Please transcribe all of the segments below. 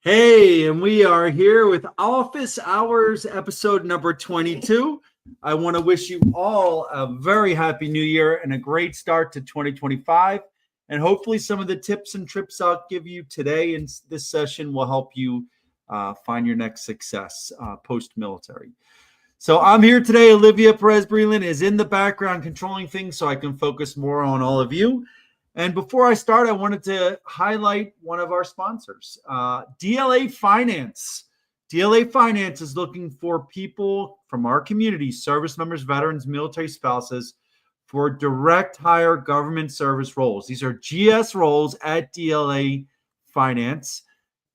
Hey, and we are here with Office Hours episode number 22. I want to wish you all a very happy new year and a great start to 2025. And hopefully, some of the tips and trips I'll give you today in this session will help you find your next success post military. So, I'm here today. Olivia Perez Breland is in the background controlling things so I can focus more on all of you. And before I start, I wanted to highlight one of our sponsors, DLA Finance. DLA Finance is looking for people from our community, service members, veterans, military spouses, for direct hire government service roles. These are GS roles at DLA Finance.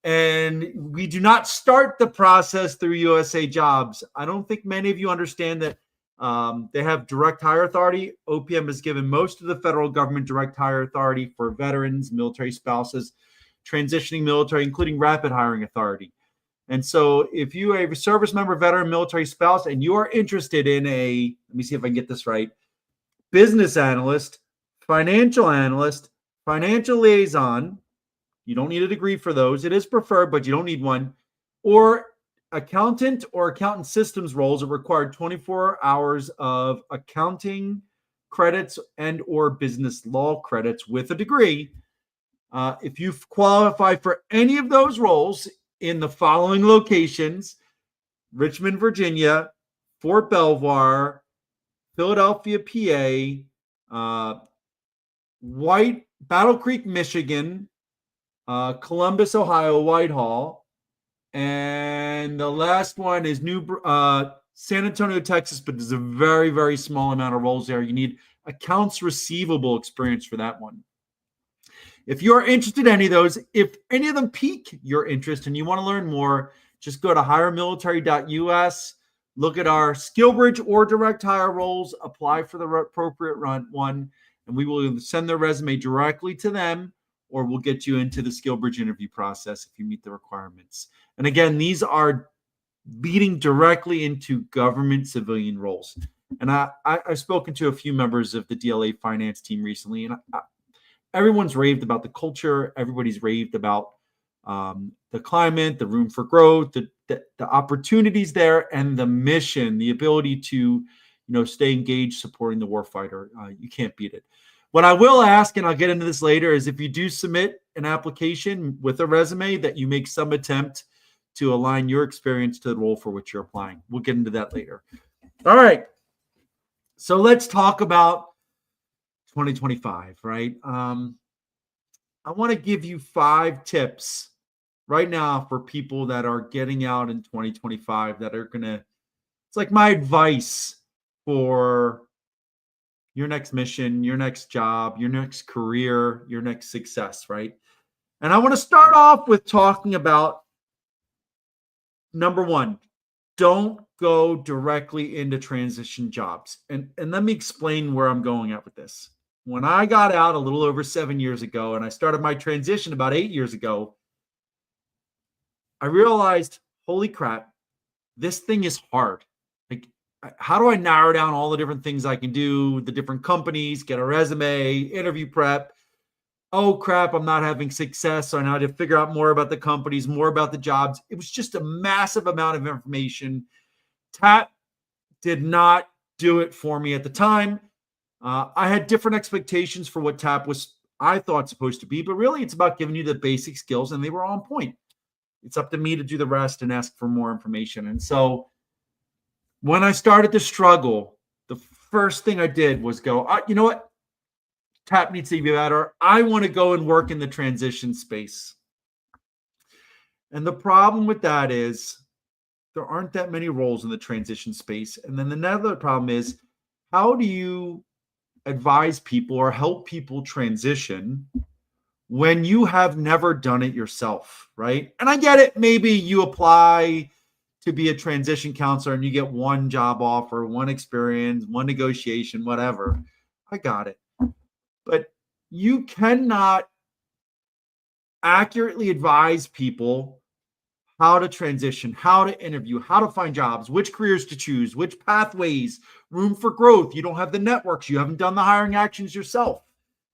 And we do not start the process through USA Jobs. I don't think many of you understand that they have direct hire authority. OPM has given most of the federal government direct hire authority for veterans, military spouses, transitioning military, including rapid hiring authority. And so if you are a service member, veteran, military spouse, and you are interested in let me see if I can get this right, business analyst, financial liaison, you don't need a degree for those. It is preferred, but you don't need one. Or accountant or accountant systems roles that require 24 hours of accounting credits and or business law credits with a degree. If you qualify for any of those roles in the following locations: Richmond, Virginia, Fort Belvoir, Philadelphia, PA, Battle Creek, Michigan, Columbus, Ohio, Whitehall, and the last one is San Antonio, Texas, but there's a very, very small amount of roles there. You need accounts receivable experience for that one. If you're interested in any of those, if any of them pique your interest and you want to learn more, just go to hiremilitary.us, look at our skill bridge or direct hire roles, apply for the appropriate one, and we will send their resume directly to them, or we'll get you into the skill bridge interview process if you meet the requirements. And again, these are leading directly into government civilian roles. And I've spoken to a few members of the DLA finance team recently, and everyone's raved about the culture. Everybody's raved about the climate, the room for growth, the opportunities there, and the mission, the ability to stay engaged supporting the warfighter. You can't beat it. What I will ask, and I'll get into this later, is if you do submit an application with a resume, that you make some attempt to align your experience to the role for which you're applying. We'll get into that later. All right. So let's talk about 2025, right? I want to give you 5 tips right now for people that are getting out in 2025 that are it's like my advice for your next mission, your next job, your next career, your next success, right? And I want to start off with talking about number 1, don't go directly into transition jobs. And let me explain where I'm going at with this. When I got out a little over 7 years ago, and I started my transition about 8 years ago, I realized, holy crap, this thing is hard. Like, how do I narrow down all the different things I can do, the different companies, get a resume, interview prep? Oh, crap, I'm not having success. So I now had to figure out more about the companies, more about the jobs. It was just a massive amount of information. TAP did not do it for me at the time. I had different expectations for what TAP was, I thought, supposed to be, but really it's about giving you the basic skills, and they were on point. It's up to me to do the rest and ask for more information. And so when I started to struggle, the first thing I did was go, you know what? TAP needs to be better. I want to go and work in the transition space. And the problem with that is there aren't that many roles in the transition space. And then another problem is, how do you advise people or help people transition when you have never done it yourself, right? And I get it. Maybe you apply to be a transition counselor and you get one job offer, one experience, one negotiation, whatever. I got it. But you cannot accurately advise people how to transition, how to interview, how to find jobs, which careers to choose, which pathways, room for growth. You don't have the networks. You haven't done the hiring actions yourself.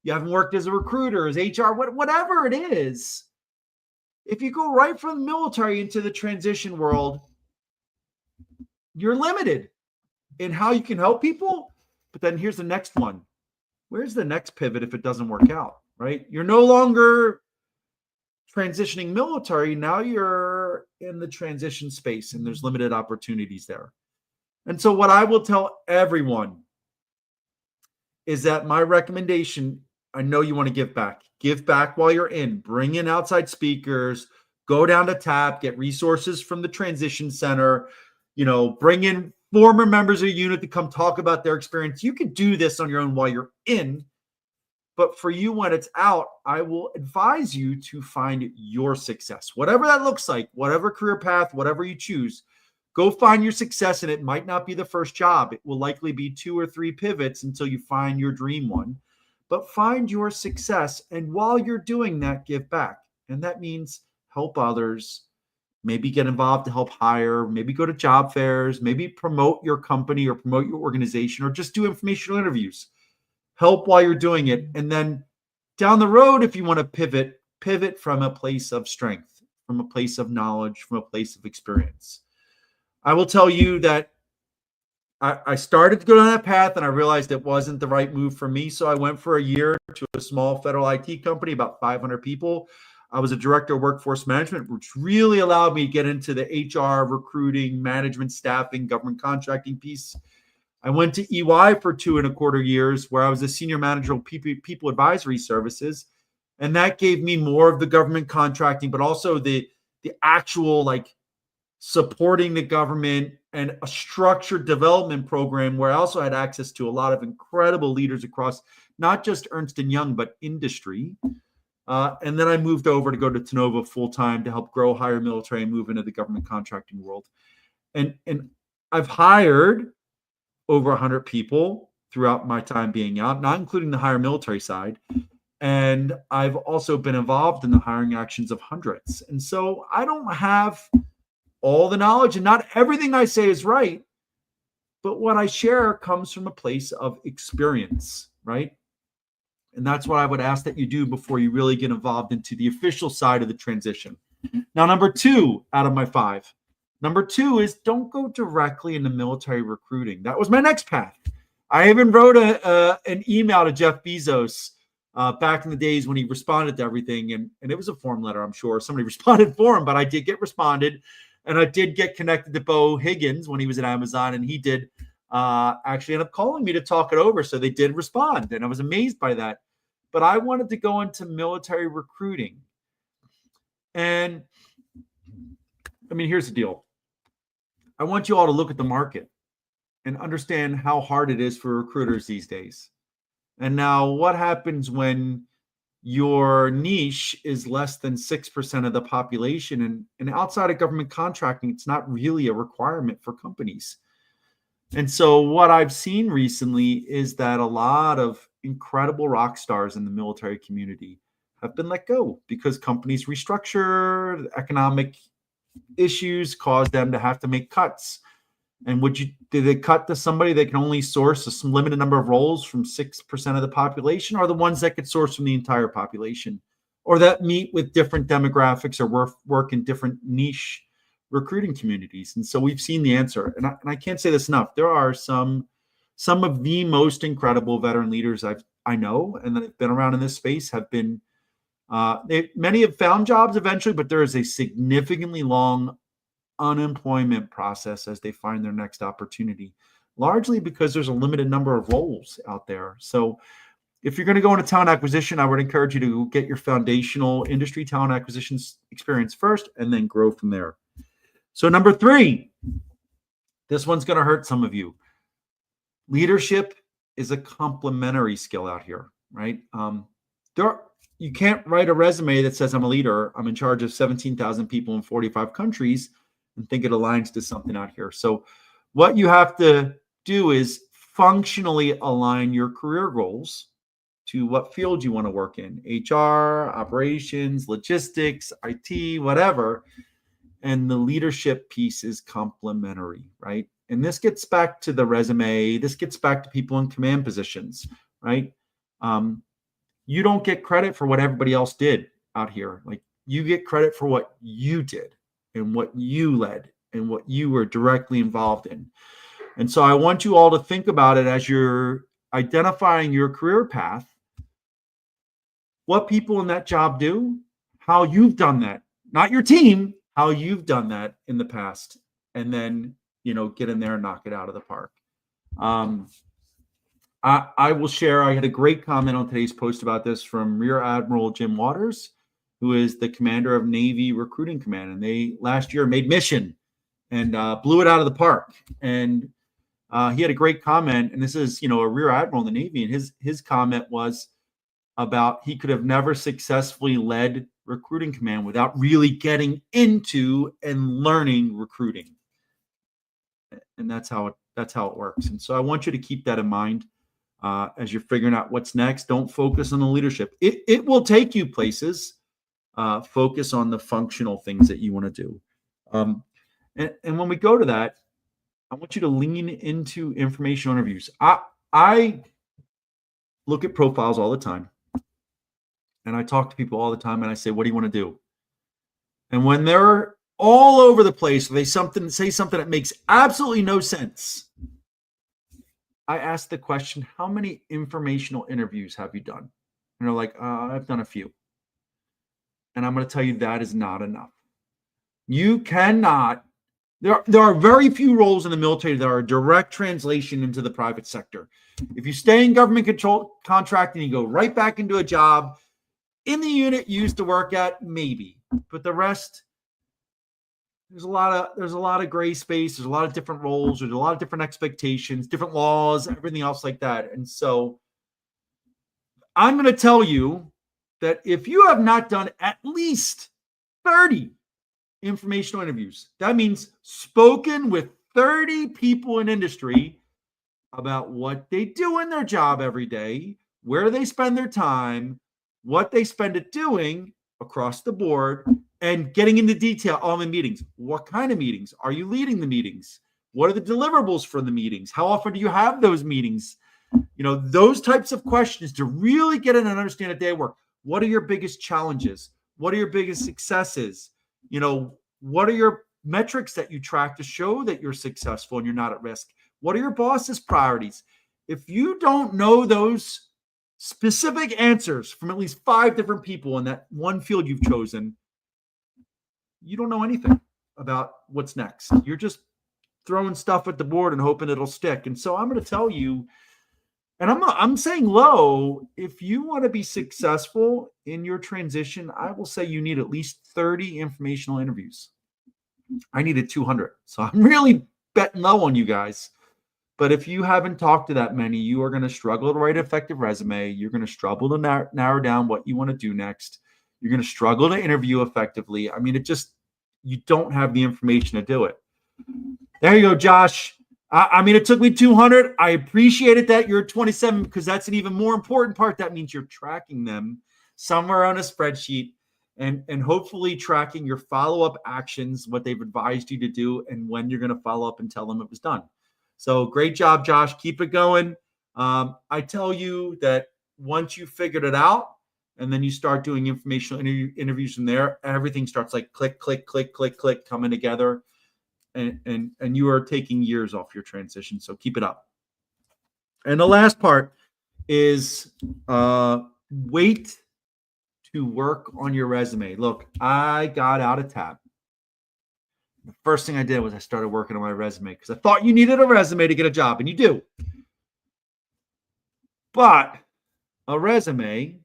You haven't worked as a recruiter, as HR, whatever it is. If you go right from the military into the transition world, you're limited in how you can help people. But then here's the next one. Where's the next pivot if it doesn't work out, right? You're no longer transitioning military. Now you're in the transition space and there's limited opportunities there. And so what I will tell everyone is that my recommendation, I know you want to give back. Give back while you're in. Bring in outside speakers. Go down to TAP. Get resources from the transition center. Bring in former members of your unit to come talk about their experience. You can do this on your own while you're in. But for you, when it's out, I will advise you to find your success. Whatever that looks like, whatever career path, whatever you choose, go find your success. And it might not be the first job. It will likely be 2 or 3 pivots until you find your dream one. But find your success. And while you're doing that, give back. And that means help others, maybe get involved to help hire, maybe go to job fairs, maybe promote your company or promote your organization, or just do informational interviews. Help while you're doing it. And then down the road, if you want to pivot from a place of strength, from a place of knowledge, from a place of experience. I will tell you that I started to go down that path and I realized it wasn't the right move for me. So I went for a year to a small federal IT company, about 500 people. I was a director of workforce management, which really allowed me to get into the HR, recruiting, management, staffing, government contracting piece. I went to EY for 2.25 years, where I was a senior manager of people advisory services. And that gave me more of the government contracting, but also the actual supporting the government and a structured development program where I also had access to a lot of incredible leaders across not just Ernst & Young, but industry. And then I moved over to go to Tenova full-time to help grow higher military and move into the government contracting world. And I've hired over 100 people throughout my time being out, not including the higher military side. And I've also been involved in the hiring actions of hundreds. And so I don't have all the knowledge, and not everything I say is right, but what I share comes from a place of experience, right? And that's what I would ask that you do before you really get involved into the official side of the transition. Now, number 2 out of my 5. Number 2 is don't go directly into military recruiting. That was my next path. I even wrote an email to Jeff Bezos back in the days when he responded to everything. And it was a form letter, I'm sure. Somebody responded for him, but I did get responded. And I did get connected to Bo Higgins when he was at Amazon. And he did actually end up calling me to talk it over. So they did respond. And I was amazed by that. But I wanted to go into military recruiting. And I mean, here's the deal. I want you all to look at the market and understand how hard it is for recruiters these days. And now what happens when your niche is less than 6% of the population, and outside of government contracting, it's not really a requirement for companies. And so what I've seen recently is that a lot of incredible rock stars in the military community have been let go because companies restructure, economic issues cause them to have to make cuts. And did they cut to somebody that can only source a limited number of roles from 6% of the population, or the ones that could source from the entire population, or that meet with different demographics or work in different niche recruiting communities? And so we've seen the answer. And I can't say this enough. There are some of the most incredible veteran leaders I know and that have been around in this space have been many have found jobs eventually, but there is a significantly long unemployment process as they find their next opportunity, largely because there's a limited number of roles out there. So if you're going to go into talent acquisition, I would encourage you to get your foundational industry talent acquisition experience first and then grow from there. So number 3, this one's going to hurt some of you. Leadership is a complementary skill out here, right? You can't write a resume that says I'm a leader, I'm in charge of 17,000 people in 45 countries, and think it aligns to something out here. So what you have to do is functionally align your career goals to what field you want to work in: HR, operations, logistics, IT, whatever. And the leadership piece is complementary, right? And this gets back to the resume. This gets back to people in command positions, right? You don't get credit for what everybody else did out here. Like, You get credit for what you did and what you led and what you were directly involved in. And so I want you all to think about it as you're identifying your career path, what people in that job do, how you've done that, not your team, how you've done that in the past, and then, get in there and knock it out of the park. I will share, I had a great comment on today's post about this from Rear Admiral Jim Waters, who is the commander of Navy Recruiting Command. And they last year made mission and blew it out of the park. And he had a great comment. And this is, a Rear Admiral in the Navy. And his comment was about he could have never successfully led Recruiting Command without really getting into and learning recruiting. And that's how it works. And so I want you to keep that in mind. As you're figuring out what's next. Don't focus on the leadership. It will take you places. Focus on the functional things that you want to do. And when we go to that, I want you to lean into informational interviews. I look at profiles all the time. And I talk to people all the time and I say, what do you want to do? And when they're all over the place, they say something that makes absolutely no sense. I asked the question, how many informational interviews have you done? And they're like, I've done a few. And I'm going to tell you that is not enough. You cannot, there are very few roles in the military that are a direct translation into the private sector. If you stay in government control contracting, you go right back into a job in the unit you used to work at, maybe. But the rest, there's a lot of gray space. There's a lot of different roles. There's a lot of different expectations, different laws, everything else like that. And so I'm going to tell you that if you have not done at least 30 informational interviews, that means spoken with 30 people in industry about what they do in their job every day, where they spend their time, what they spend it doing across the board, and getting into detail on the meetings. What kind of meetings? Are you leading the meetings? What are the deliverables for the meetings? How often do you have those meetings? Those types of questions to really get in and understand a day of work. What are your biggest challenges? What are your biggest successes? What are your metrics that you track to show that you're successful and you're not at risk? What are your boss's priorities? If you don't know those specific answers from at least 5 different people in that one field you've chosen, you don't know anything about what's next. You're just throwing stuff at the board and hoping it'll stick. And so I'm going to tell you, and I'm saying low, if you want to be successful in your transition, I will say you need at least 30 informational interviews. I needed 200. So I'm really betting low on you guys. But if you haven't talked to that many, you are going to struggle to write an effective resume. You're going to struggle to narrow down what you want to do next. You're going to struggle to interview effectively. I mean, you don't have the information to do it. There you go, Josh. It took me 200. I appreciated that you're 27 because that's an even more important part. That means you're tracking them somewhere on a spreadsheet and hopefully tracking your follow-up actions, what they've advised you to do, and when you're going to follow up and tell them it was done. So great job, Josh. Keep it going. I tell you that once you figured it out and then you start doing informational interviews from there, everything starts like click, click, click, click, click coming together. And you are taking years off your transition. So keep it up. And the last part is wait to work on your resume. Look, I got out of TAP. The first thing I did was I started working on my resume because I thought you needed a resume to get a job, and you do. But a resume,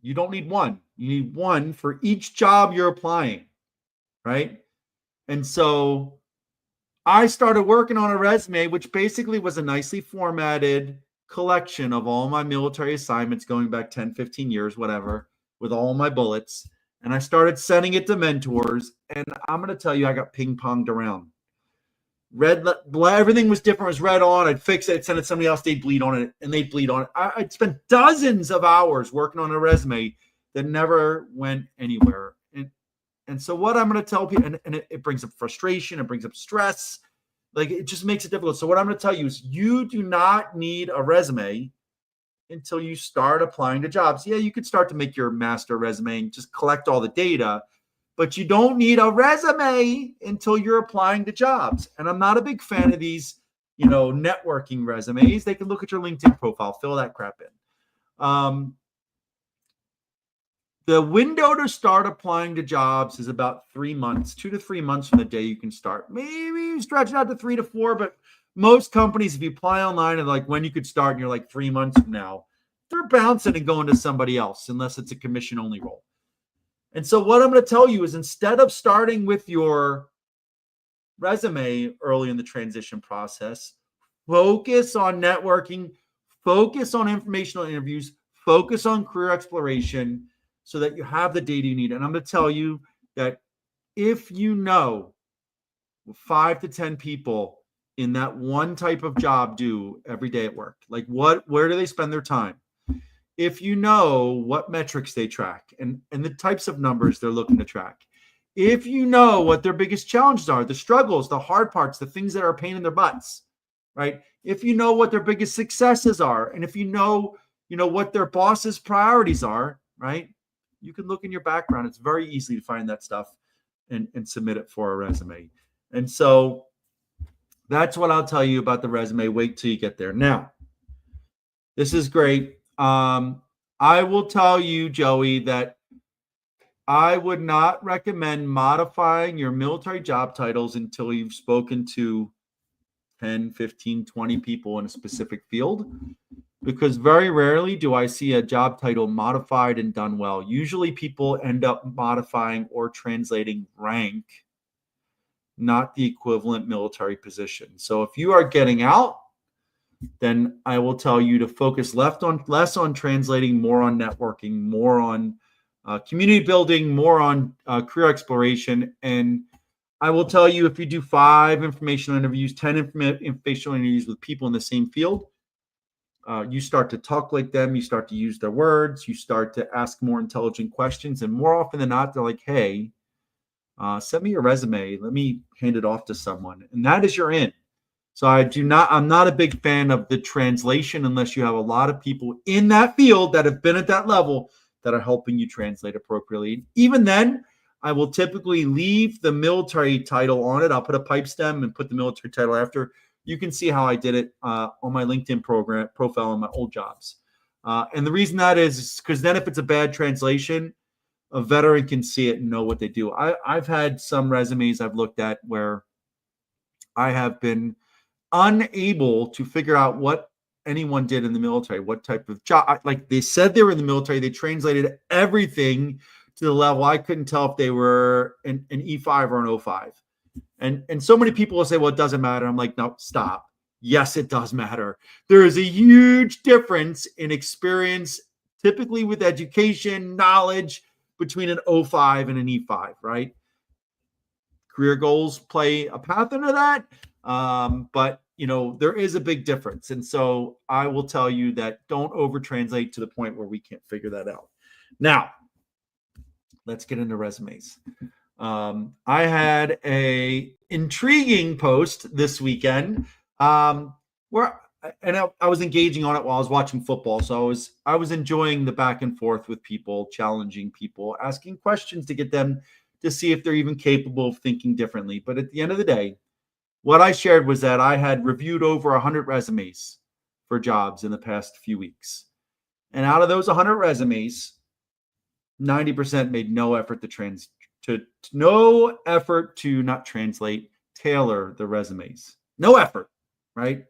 you don't need one. You need one for each job you're applying, right? And so I started working on a resume, which basically was a nicely formatted collection of all my military assignments going back 10, 15 years, whatever, with all my bullets. And I started sending it to mentors. And I'm going to tell you, I got ping-ponged around. Everything was different. It was red on. I'd fix it. I'd send it to somebody else. They'd bleed on it. And they'd bleed on it. I'd spent dozens of hours working on a resume that never went anywhere. And so what I'm going to tell people, and it brings up frustration. It brings up stress. Like, it just makes it difficult. So what I'm going to tell you is you do not need a resume until you start applying to jobs. Yeah, you could start to make your master resume and just collect all the data, but you don't need a resume until you're applying to jobs. And I'm not a big fan of these, networking resumes. They can look at your LinkedIn profile, fill that crap in. The window to start applying to jobs is about 3 months, 2 to 3 months from the day you can start. Maybe you stretch it out to 3 to 4, but most companies, if you apply online and like when you could start and you're like 3 months from now, they're bouncing and going to somebody else unless it's a commission only role. And so what I'm going to tell you is, instead of starting with your resume early in the transition process, focus on networking, focus on informational interviews, focus on career exploration, so that you have the data you need. And I'm going to tell you that if you know 5 to 10 people in that one type of job do every day at work, like where do they spend their time? If you know what metrics they track and the types of numbers they're looking to track, if you know what their biggest challenges are, the struggles, the hard parts, the things that are a pain in their butts, right? If you know what their biggest successes are, and if you know what their boss's priorities are, right? You can look in your background. It's very easy to find that stuff and submit it for a resume. And so that's what I'll tell you about the resume. Wait till you get there. Now, this is great. I will tell you, Joey, that I would not recommend modifying your military job titles until you've spoken to 10, 15, 20 people in a specific field, because very rarely do I see a job title modified and done well. Usually people end up modifying or translating rank, not the equivalent military position. So if you are getting out, then I will tell you to focus less on translating, more on networking, more on community building, more on career exploration. And I will tell you, if you do 5 informational interviews, 10 informational interviews with people in the same field, you start to talk like them, you start to use their words, you start to ask more intelligent questions. And more often than not, they're like, hey, send me your resume. Let me hand it off to someone. And that is your in. So I'm not a big fan of the translation unless you have a lot of people in that field that have been at that level that are helping you translate appropriately. Even then, I will typically leave the military title on it. I'll put a pipe stem and put the military title after. You can see how I did it on my LinkedIn profile on my old jobs. And the reason that is because then if it's a bad translation, a veteran can see it and know what they do. I've had some resumes I've looked at where I have been unable to figure out what anyone did in the military, what type of job. Like they said they were in the military, they translated everything to the level I couldn't tell if they were an E5 or an O5. And so many people will say, well, it doesn't matter. I'm like, no, stop. Yes, it does matter. There is a huge difference in experience, typically with education, knowledge, between an O5 and an E5, right? Career goals play a path into that. But there is a big difference. And so I will tell you that don't over translate to the point where we can't figure that out. Now, let's get into resumes. I had a intriguing post this weekend where I was engaging on it while I was watching football. So I was enjoying the back and forth with people, challenging people, asking questions to get them to see if they're even capable of thinking differently. But at the end of the day, what I shared was that I had reviewed over 100 resumes for jobs in the past few weeks. And out of those 100 resumes, 90% made no effort to not translate, tailor the resumes. No effort, right?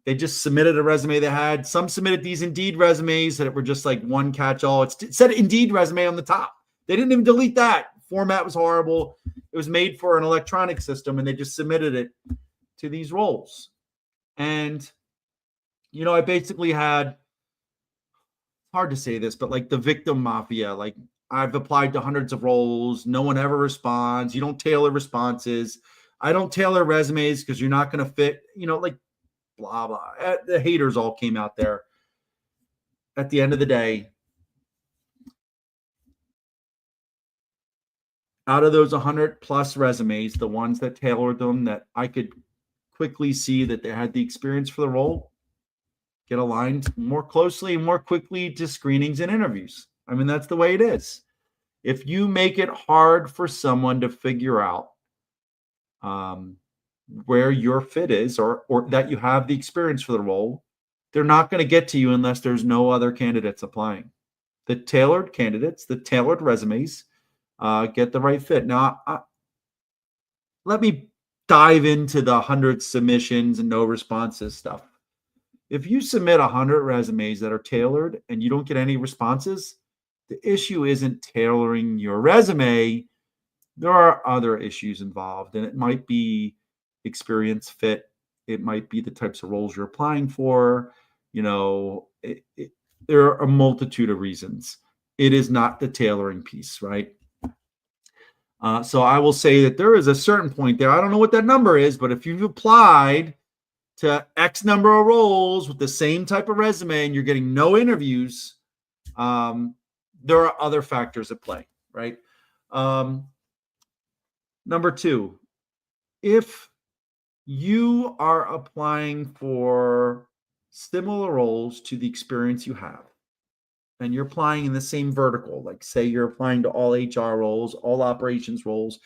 They just submitted a resume they had. Some submitted these Indeed resumes that were just like one catch-all. It said Indeed resume on the top. They didn't even delete that. Format was horrible. It was made for an electronic system, and they just submitted it to these roles. And, I basically had, hard to say this, but like the victim mafia, like I've applied to hundreds of roles. No one ever responds. You don't tailor responses. I don't tailor resumes because you're not going to fit, like blah, blah. The haters all came out there. At the end of the day, out of those 100 plus resumes, the ones that tailored them, that I could quickly see that they had the experience for the role, get aligned more closely and more quickly to screenings and interviews. I mean, that's the way it is. If you make it hard for someone to figure out where your fit is, or that you have the experience for the role, they're not going to get to you unless there's no other candidates applying. The tailored candidates, the tailored resumes, get the right fit. Now, let me dive into the 100 submissions and no responses stuff. If you submit 100 resumes that are tailored and you don't get any responses, the issue isn't tailoring your resume. There are other issues involved, and it might be experience fit. It might be the types of roles you're applying for. There are a multitude of reasons. It is not the tailoring piece, right? So I will say that there is a certain point there. I don't know what that number is, but if you've applied to X number of roles with the same type of resume and you're getting no interviews, there are other factors at play, right? Number two, if you are applying for similar roles to the experience you have, and you're applying in the same vertical, like say you're applying to all HR roles, all operations roles,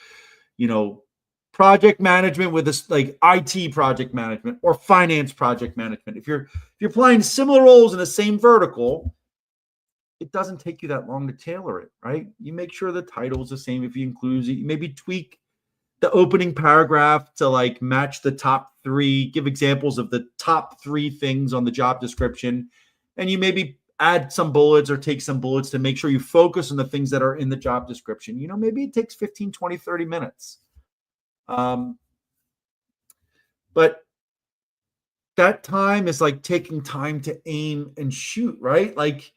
project management with this, like IT project management or finance project management. If you're applying to similar roles in the same vertical, it doesn't take you that long to tailor it, right? You make sure the title is the same. If you include it, you maybe tweak the opening paragraph to like match the top three, give examples of the top three things on the job description. And you maybe add some bullets or take some bullets to make sure you focus on the things that are in the job description. Maybe it takes 15, 20, 30 minutes. But that time is like taking time to aim and shoot, right? Like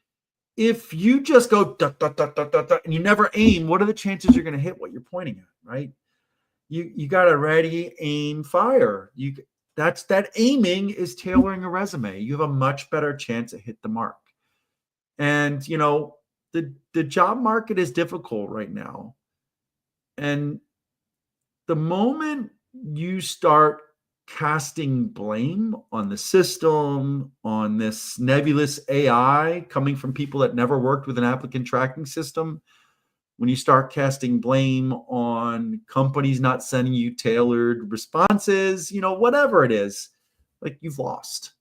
if you just go dot, dot, dot, dot, dot, dot, and you never aim, what are the chances you're going to hit what you're pointing at, right? You got to ready, aim, fire. That aiming is tailoring a resume. You have a much better chance to hit the mark. And, the job market is difficult right now. And the moment you start casting blame on the system, on this nebulous AI coming from people that never worked with an applicant tracking system, when you start casting blame on companies not sending you tailored responses, whatever it is, like you've lost.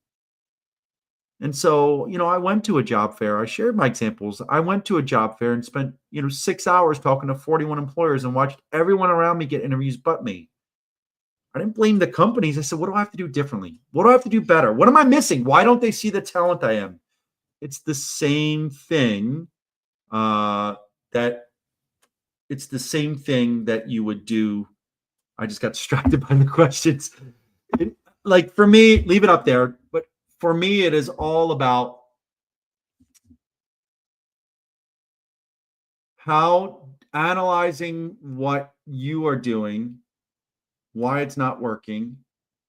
And so, I went to a job fair. I shared my examples. I went to a job fair and spent, 6 hours talking to 41 employers and watched everyone around me get interviews but me. I didn't blame the companies. I said, what do I have to do differently? What do I have to do better? What am I missing? Why don't they see the talent I am? It's the same thing it's the same thing that you would do. I just got distracted by the questions. Like for me, leave it up there. But for me, it is all about how analyzing what you are doing, why it's not working,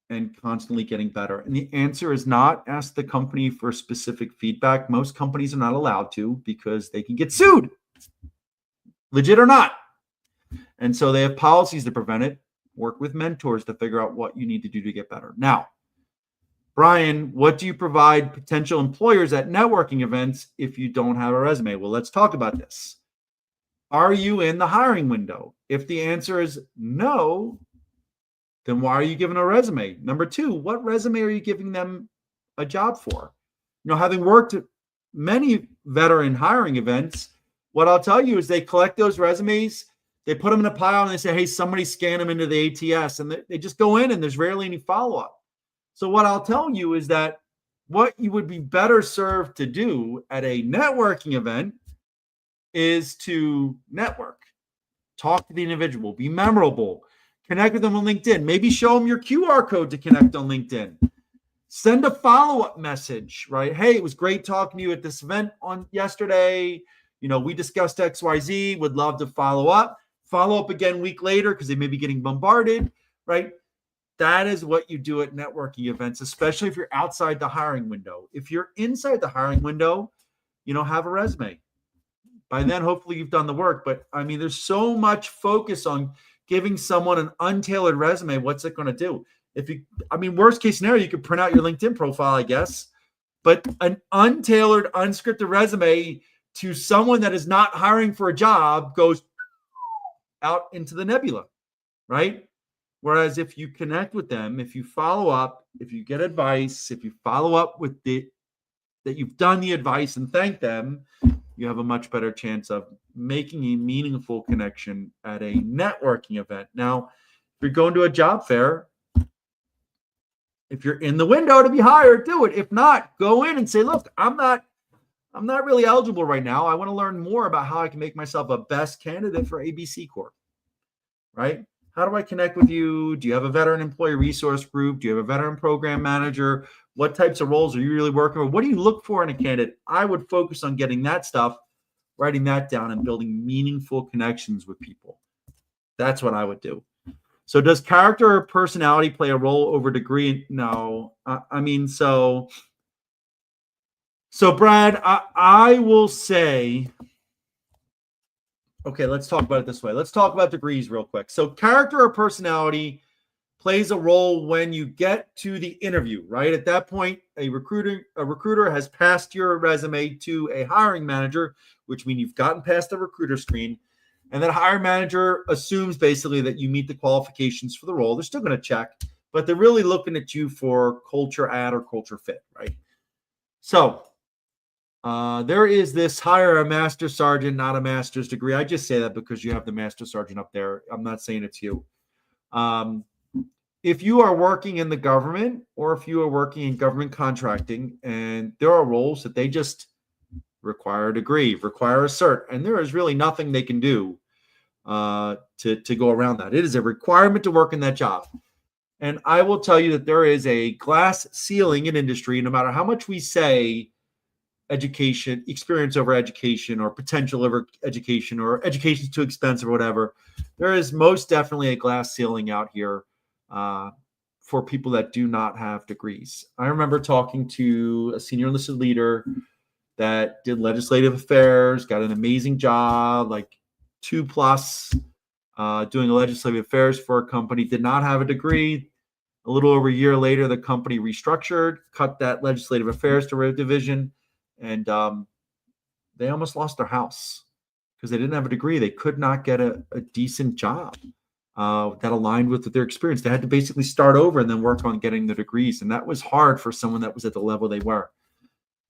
and constantly getting better. And the answer is not ask the company for specific feedback. Most companies are not allowed to because they can get sued, legit or not. And so they have policies to prevent it. Work with mentors to figure out what you need to do to get better. Now, Brian, what do you provide potential employers at networking events if you don't have a resume? Well, let's talk about this. Are you in the hiring window? If the answer is no, then why are you giving a resume? Number two, what resume are you giving them a job for? Having worked at many veteran hiring events, what I'll tell you is they collect those resumes, they put them in a pile, and they say, hey, somebody scan them into the ATS, and they just go in, and there's rarely any follow-up. So what I'll tell you is that what you would be better served to do at a networking event is to network, talk to the individual, be memorable, connect with them on LinkedIn, maybe show them your QR code to connect on LinkedIn. Send a follow-up message, right? Hey, it was great talking to you at this event on yesterday. We discussed XYZ, would love to follow up again a week later because they may be getting bombarded, right? That is what you do at networking events, especially if you're outside the hiring window. If you're inside the hiring window, have a resume. By then, hopefully you've done the work. But there's so much focus on giving someone an untailored resume. What's it going to do? Worst case scenario, you could print out your LinkedIn profile, I guess. But an untailored, unscripted resume to someone that is not hiring for a job goes out into the nebula, right? Whereas if you connect with them, if you follow up, if you get advice, if you follow up with that you've done the advice and thank them, you have a much better chance of making a meaningful connection at a networking event. Now, if you're going to a job fair, if you're in the window to be hired, do it. If not, go in and say, look, I'm not really eligible right now. I want to learn more about how I can make myself a best candidate for ABC Corp. Right? How do I connect with you? Do you have a veteran employee resource group? Do you have a veteran program manager? What types of roles are you really working with? What do you look for in a candidate? I would focus on getting that stuff, writing that down, and building meaningful connections with people. That's what I would do. So does character or personality play a role over degree? No. So Brad, I will say, okay, let's talk about it this way. Let's talk about degrees real quick. So character or personality plays a role when you get to the interview, right? At that point, a recruiter has passed your resume to a hiring manager, which means you've gotten past the recruiter screen. And that hiring manager assumes basically that you meet the qualifications for the role. They're still going to check, but they're really looking at you for culture add or culture fit, right? So there is this hire a master sergeant, not a master's degree. I just say that because you have the master sergeant up there. I'm not saying it's you. If you are working in the government or if you are working in government contracting and there are roles that they just require a degree, require a cert, and there is really nothing they can do to go around that. It is a requirement to work in that job. And I will tell you that there is a glass ceiling in industry, no matter how much we say education, experience over education, or potential over education, or education's too expensive or whatever. There is most definitely a glass ceiling out here for people that do not have degrees. I remember talking to a senior enlisted leader that did legislative affairs, got an amazing job, like 2+ doing legislative affairs for a company, did not have a degree. A little over a year later, the company restructured, cut that legislative affairs division, and they almost lost their house because they didn't have a degree. They could not get a decent job that aligned with their experience. They had to basically start over and then work on getting the degrees. And that was hard for someone that was at the level they were.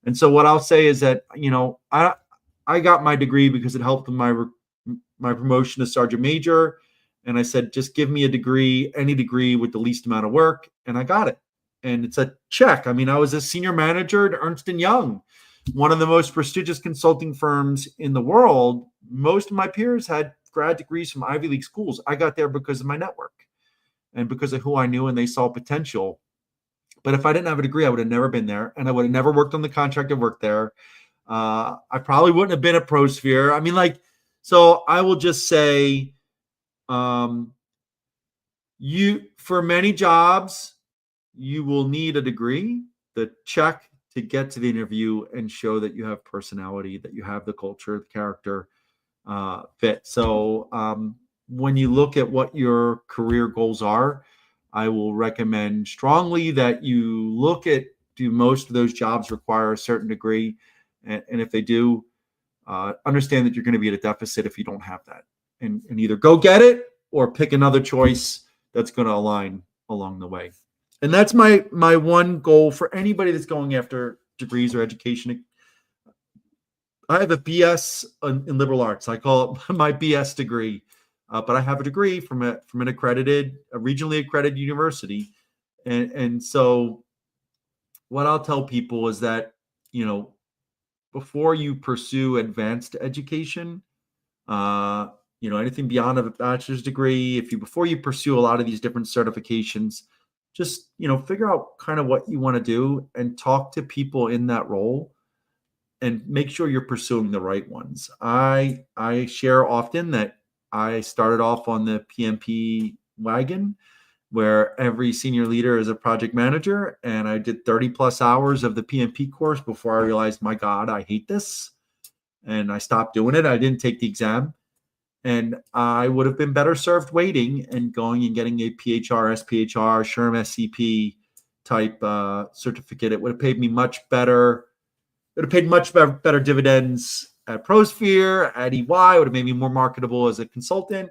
And so what I'll say is that, I got my degree because it helped with my promotion to sergeant major. And I said, just give me a degree, any degree with the least amount of work. And I got it. And it's a check. I was a senior manager at Ernst & Young, one of the most prestigious consulting firms in the world. Most of my peers had grad degrees from Ivy League schools. I got there because of my network and because of who I knew, and they saw potential. But if I didn't have a degree, I would have never been there, and I would have never worked on the contract and worked there. I probably wouldn't have been at ProSphere. So I will just say, for many jobs, you will need a degree, the check to get to the interview and show that you have personality, that you have the culture, the character fit. So when you look at what your career goals are, I will recommend strongly that you look at, do most of those jobs require a certain degree? And if they do, understand that you're going to be at a deficit if you don't have that. And either go get it or pick another choice that's going to align along the way. And that's my one goal for anybody that's going after degrees or education. I have a BS in liberal arts. I call it my BS degree. But I have a degree from a regionally accredited university. And so what I'll tell people is that, before you pursue advanced education, anything beyond a bachelor's degree, before you pursue a lot of these different certifications, just, figure out kind of what you want to do and talk to people in that role and make sure you're pursuing the right ones. I share often that I started off on the PMP wagon where every senior leader is a project manager, and I did 30+ hours of the PMP course before I realized, my God, I hate this. And I stopped doing it. I didn't take the exam. And I would have been better served waiting and going and getting a PHR, SPHR, SHRM, SCP type certificate. It would have paid me much better. It would have paid much better dividends at ProSphere, at EY. It would have made me more marketable as a consultant.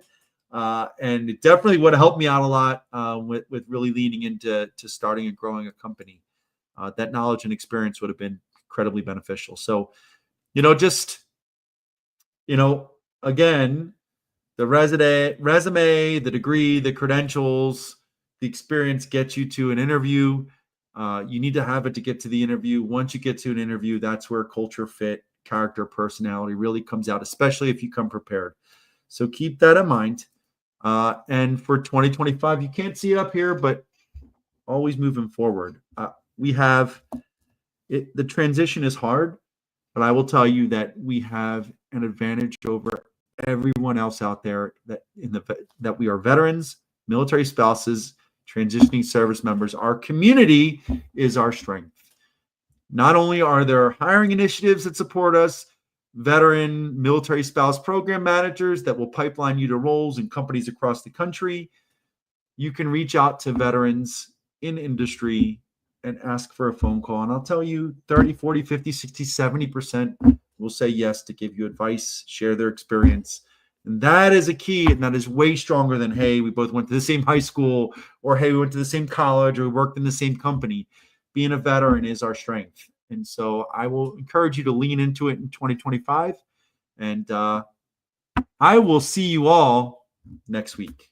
And it definitely would have helped me out a lot with really leaning into starting and growing a company. That knowledge and experience would have been incredibly beneficial. So, again, the resume, the degree, the credentials, the experience gets you to an interview. You need to have it to get to the interview. Once you get to an interview, that's where culture fit, character, personality really comes out, especially if you come prepared. So keep that in mind. And for 2025, you can't see it up here, but always moving forward. We have it. The transition is hard, but I will tell you that we have an advantage over everyone else out there that we are veterans, military spouses, transitioning service members. Our community is our strength. Not only are there hiring initiatives that support us, veteran military spouse program managers that will pipeline you to roles in companies across the country. You can reach out to veterans in industry and ask for a phone call. And I'll tell you 30, 40, 50, 60, 70% will say yes to give you advice, share their experience. And that is a key. And that is way stronger than, hey, we both went to the same high school, or hey, we went to the same college, or we worked in the same company. Being a veteran is our strength. And so I will encourage you to lean into it in 2025. And I will see you all next week.